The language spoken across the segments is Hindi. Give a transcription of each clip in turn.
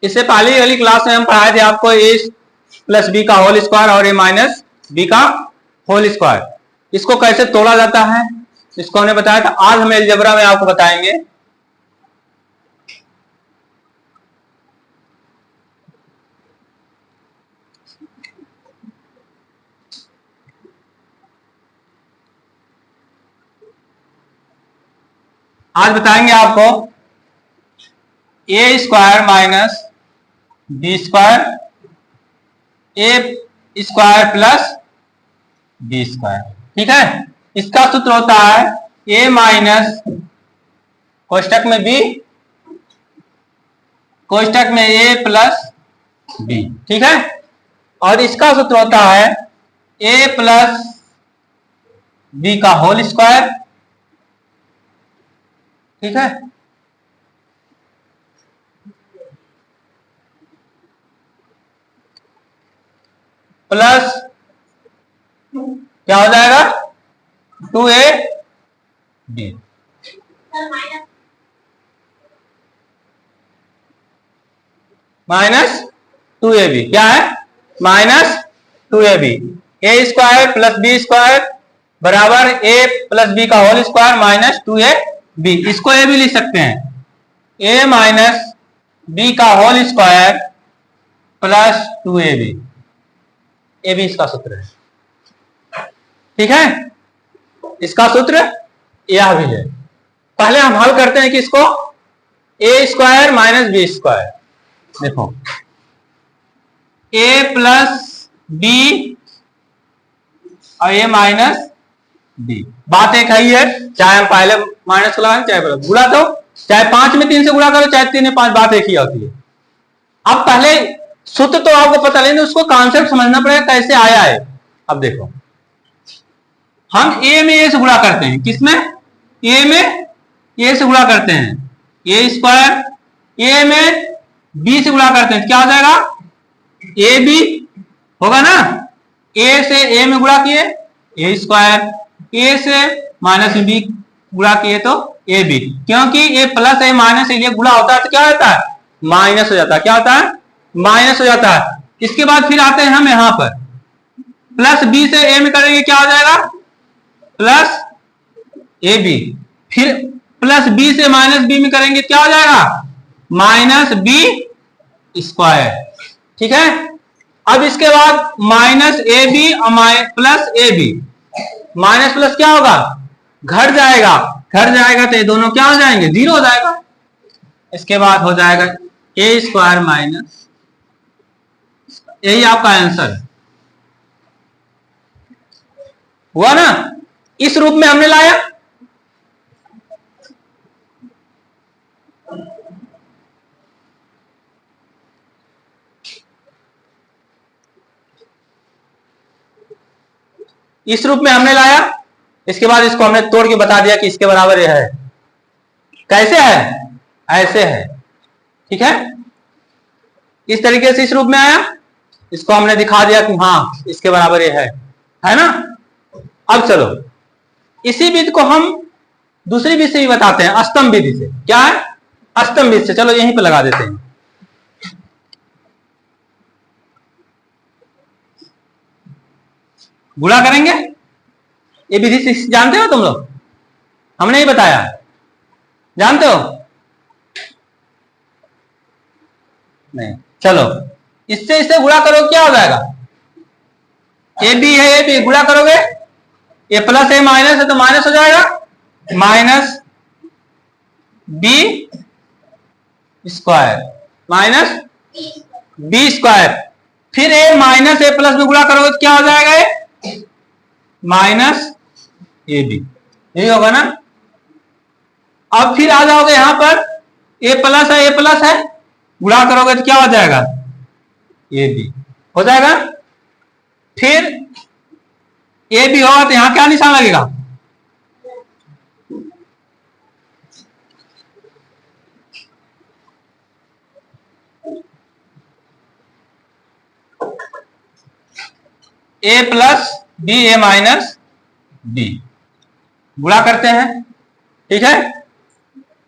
इससे पहले वाली क्लास में हम पढ़ाए थे आपको ए प्लस बी का होल स्क्वायर और ए माइनस बी का होल स्क्वायर, इसको कैसे तोड़ा जाता है इसको हमने बताया था। आज हम अलजेब्रा में आपको बताएंगे। आज बताएंगे आपको ए स्क्वायर माइनस बी स्क्वायर ए स्क्वायर प्लस बी स्क्वायर, ठीक है। इसका सूत्र होता है ए माइनस कोष्टक में बी कोष्टक में ए प्लस बी, ठीक है। और इसका सूत्र होता है ए प्लस बी का होल स्क्वायर, ठीक है। प्लस क्या हो जाएगा 2ab माइनस 2ab, क्या है माइनस 2ab। ए स्क्वायर प्लस बी स्क्वायर बराबर ए प्लस बी का होल स्क्वायर माइनस 2ab। इसको ए भी लिख सकते हैं, ए माइनस बी का होल स्क्वायर प्लस 2ab, ए भी इसका सूत्र है, ठीक है। इसका सूत्र यह भी है। पहले हम हल करते हैं कि इसको ए स्क्वायर माइनस बी स्क्वायर, देखो ए प्लस बी और ए माइनस बी, बात एक ही है, चाहे हम पहले माइनस को लगाएं चाहे गुणा दो, चाहे 5 में 3 से गुणा करो चाहे 3 में 5, बात एक ही होती है। अब पहले सूत्र तो आपको पता लेकिन उसको कॉन्सेप्ट समझना पड़ेगा कैसे आया है। अब देखो हम ए में ए से गुणा करते हैं, किसमें ए में ए से गुणा करते हैं, ए स्क्वायर, ए में बी से गुणा करते हैं, क्या हो जाएगा ए बी होगा ना। ए से ए में गुणा किए ए स्क्वायर, ए से माइनस में बी गुणा किए तो ए बी, क्योंकि ए प्लस ए माइनस ए गुणा होता है तो क्या होता है माइनस हो जाता है, क्या होता है माइनस हो जाता है। इसके बाद फिर आते हैं हम यहां पर प्लस बी से ए में करेंगे क्या हो जाएगा प्लस ए बी, फिर प्लस बी से माइनस बी में करेंगे क्या हो जाएगा माइनस बी स्क्वायर, ठीक है। अब इसके बाद माइनस ए बी और plus A B, minus plus क्या होगा घट जाएगा, घट जाएगा तो ये दोनों क्या हो जाएंगे जीरो हो जाएगा। इसके बाद हो जाएगा ए स्क्वायर माइनस, यही आपका आंसर है, हुआ ना। इस रूप में हमने लाया, इस रूप में हमने लाया। इसके बाद इसको हमने तोड़ के बता दिया कि इसके बराबर यह है। कैसे है ऐसे है, ठीक है। इस तरीके से इस रूप में आया, इसको हमने दिखा दिया कि हाँ इसके बराबर ये है ना। अब चलो इसी विधि को हम दूसरी विधि से भी बताते हैं, अष्टम विधि से। क्या है अष्टम विधि से, चलो यहीं पे लगा देते हैं। गुणा करेंगे, ये विधि जानते हो तुम लोग, हमने ही बताया, जानते हो नहीं। चलो इससे इससे गुणा करो क्या हो जाएगा ए बी है, ए बी गुणा करोगे ए प्लस ए माइनस है तो माइनस हो जाएगा minus b square minus b square, फिर ए माइनस ए प्लस में गुणा करोगे तो क्या हो जाएगा ए माइनस ए बी, यही होगा ना। अब फिर आ जाओगे यहां पर ए प्लस है गुणा करोगे तो क्या हो जाएगा ए बी हो जाएगा, फिर ए बी होगा तो यहां क्या निशान लगेगा ए प्लस बी ए माइनस बी, गुणा करते हैं, ठीक है।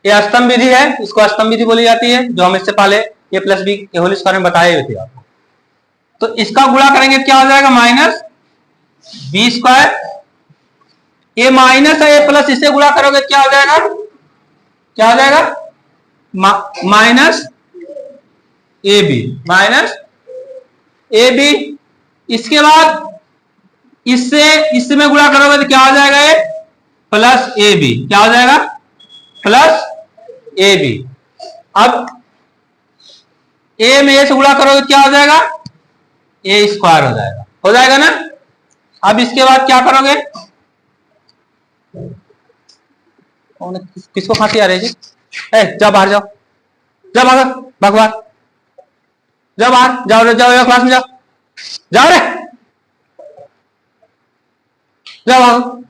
ये अष्टम विधि है, इसको अष्टम विधि बोली जाती है, जो हम इससे पहले ए प्लस बी के होल स्क्वायर में बताए हुए थे आपको। तो इसका गुणा करेंगे क्या हो जाएगा, माइनस बी स्क्वायर, ए माइनस है ए प्लस, इससे गुणा करोगे क्या हो जाएगा, क्या हो जाएगा, minus A B, minus A b. इसके बाद इससे में गुणा करोगे तो क्या हो जाएगा, ए प्लस ए बी, क्या हो जाएगा, प्लस ए बी। अब ए में ए से गुणा करोगे क्या हो जाएगा, ए स्क्वायर हो जाएगा ना। अब इसके बाद क्या करोगे, किसको खांसी आ रही है, जाओ बाहर जाओ, जाओ भागो भगवान, जाओ बाहर, जाओ क्लास में जाओ, जाओ रे, जाओ भागो,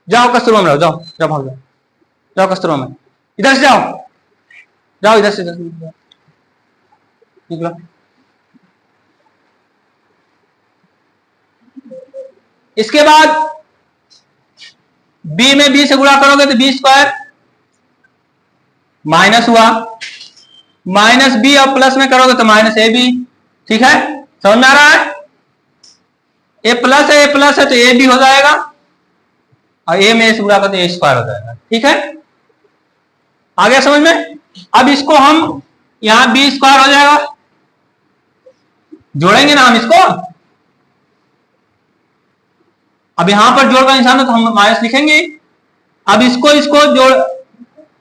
जाओ कस्तूरबा में रहो, जाओ जाओ भाग जाओ, जाओ कस्तूरबा में, इधर से जाओ, जाओ इधर से निकलो। इसके बाद बी में बी से गुणा करोगे तो बी स्क्वायर माइनस हुआ, माइनस बी और प्लस में करोगे तो माइनस ए बी। ठीक है, समझ में आ रहा है, ए प्लस है तो ए बी हो जाएगा, और ए में ए से गुणा करोगे तो ए स्क्वायर हो जाएगा। ठीक है, आ गया समझ में। अब इसको हम यहां बी स्क्वायर हो जाएगा, जोड़ेंगे ना हम इसको, अब यहां पर जोड़ का निशान है तो हम माइनस लिखेंगे। अब इसको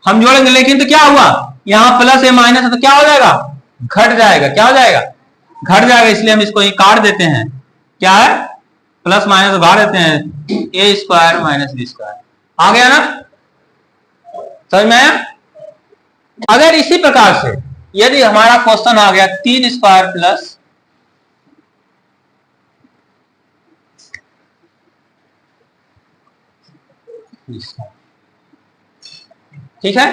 हम जोड़ेंगे, लेकिन तो क्या हुआ, यहां प्लस है माइनस है तो क्या हो जाएगा, घट जाएगा, क्या हो जाएगा, घट जाएगा, इसलिए हम इसको काट देते हैं, क्या है, प्लस माइनस घाट देते हैं, ए स्क्वायर माइनस बी स्क्वायर। आ गया ना, समझ में आया। अगर इसी प्रकार से यदि हमारा क्वेश्चन आ गया 3 स्क्वायर प्लस ठीक है,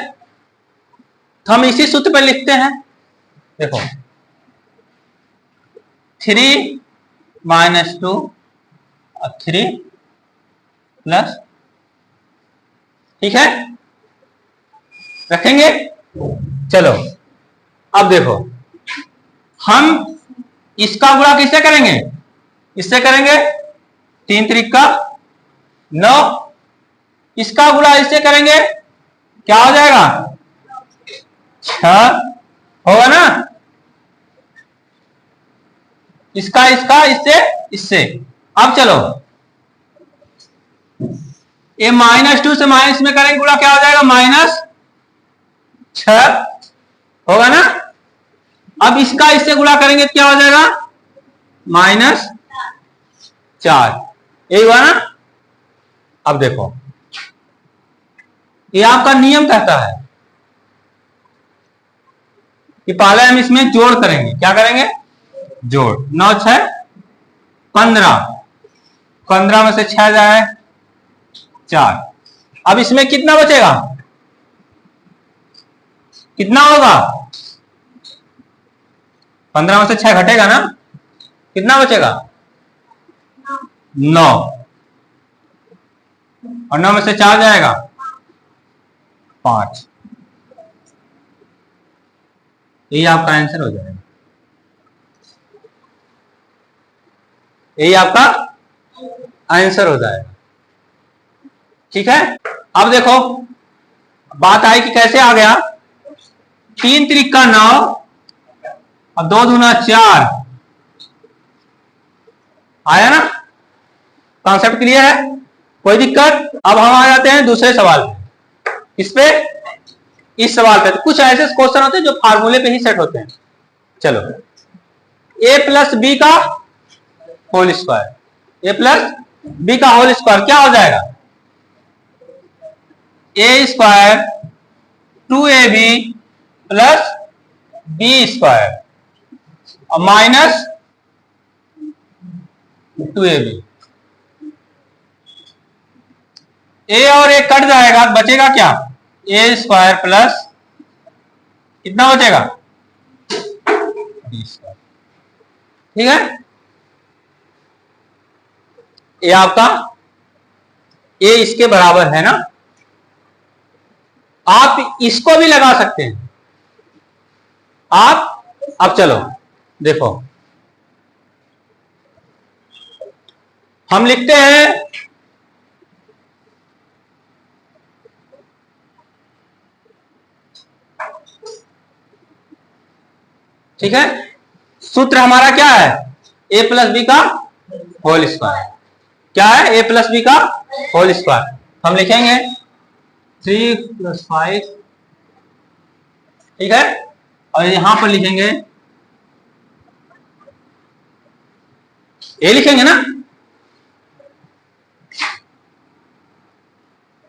तो हम इसी सूत्र पर लिखते हैं, देखो 3 माइनस 2 और 3 प्लस, ठीक है, रखेंगे। चलो अब देखो, हम इसका गुणा किससे करेंगे, इससे करेंगे, 3 त्रिक का 9, इसका गुणा इससे करेंगे, क्या हो जाएगा, 6 होगा ना, इसका इससे। अब चलो ये -2 से माइनस में करेंगे गुणा, क्या हो जाएगा, -6 होगा ना। अब इसका इससे गुणा करेंगे क्या हो जाएगा, -4, यही हुआ ना। अब देखो ये आपका नियम कहता है कि पहले हम इसमें जोड़ करेंगे, क्या करेंगे, जोड़, 9 6 15, 15 में से 6 जाए 4। अब इसमें कितना बचेगा, कितना होगा, 15 में से 6 घटेगा ना, कितना बचेगा, 9, और 9 में से 4 जाएगा 5। यही आपका आंसर हो जाएगा, यही आपका आंसर हो जाएगा। ठीक है, अब देखो बात आई कि कैसे आ गया, 3 त्रिक का 9 और 2 दूना 4, आया ना, कॉन्सेप्ट क्लियर है, कोई दिक्कत। अब हम आ जाते हैं दूसरे सवाल पे, इस पे, इस सवाल पे। तो कुछ ऐसे क्वेश्चन होते हैं जो फार्मूले पे ही सेट होते हैं। चलो, a प्लस बी का whole square, a plus b का होल स्क्वायर क्या हो जाएगा, a square 2ab plus b square और माइनस 2ab। a और a कट जाएगा, बचेगा क्या, a स्क्वायर प्लस कितना बचेगा, बी स्क्वायर। ठीक है, ये आपका a इसके बराबर है ना। आप इसको भी लगा सकते हैं आप। अब चलो देखो, हम लिखते हैं ठीक है, सूत्र हमारा क्या है, ए प्लस बी का होल स्क्वायर। क्या है, ए प्लस बी का होल स्क्वायर। हम लिखेंगे 3 + 5, ठीक है, और यहां पर लिखेंगे ए, लिखेंगे ना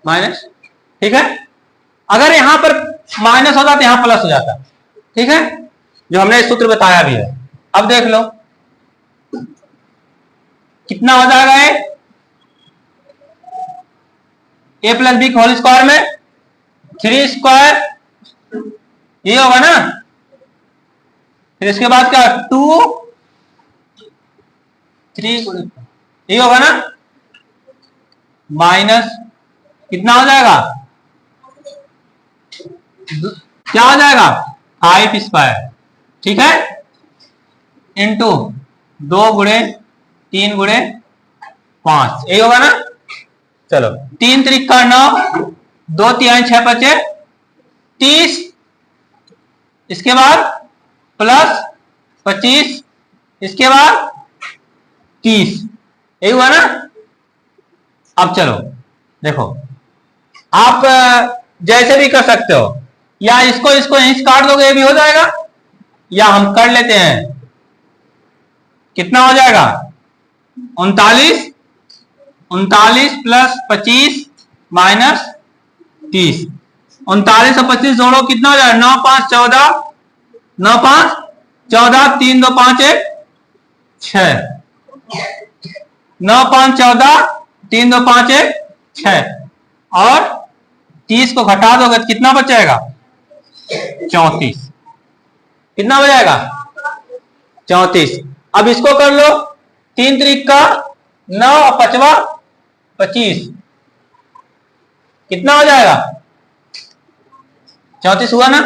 माइनस, ठीक है। अगर यहां पर माइनस होता तो यहां प्लस हो जाता, ठीक है, जो हमने सूत्र बताया भी है। अब देख लो कितना हो जाएगा, ए प्लस बी होल स्क्वायर में 3 स्क्वायर, ये होगा ना, फिर इसके बाद क्या 2 3 ये होगा ना, माइनस कितना हो जाएगा, क्या हो जाएगा 5 स्क्वायर, ठीक है, इंटू 2 गुणे 3 गुणे 5, यही होगा ना। चलो 3 त्रिक 9, 2 3 6 बचे 30, इसके बाद प्लस 25, इसके बाद 30, यही हुआ ना। अब चलो देखो, आप जैसे भी कर सकते हो, या इसको यहीं से काट दोगे, ये भी हो जाएगा, या हम कर लेते हैं, कितना हो जाएगा 39 प्लस 25 माइनस 30, 39 और 25 जोड़ो कितना हो जाएगा 9 5 14, 9 5 14, 3 2 5 1 6, 9 5 14, 3 2 5 1 6, और 30 को घटा दोगे तो कितना बचेगा 34, कितना बचेगा 34। अब इसको कर लो, 3 त्रिक का 9 और 5वां 25, कितना हो जाएगा 34 हुआ ना।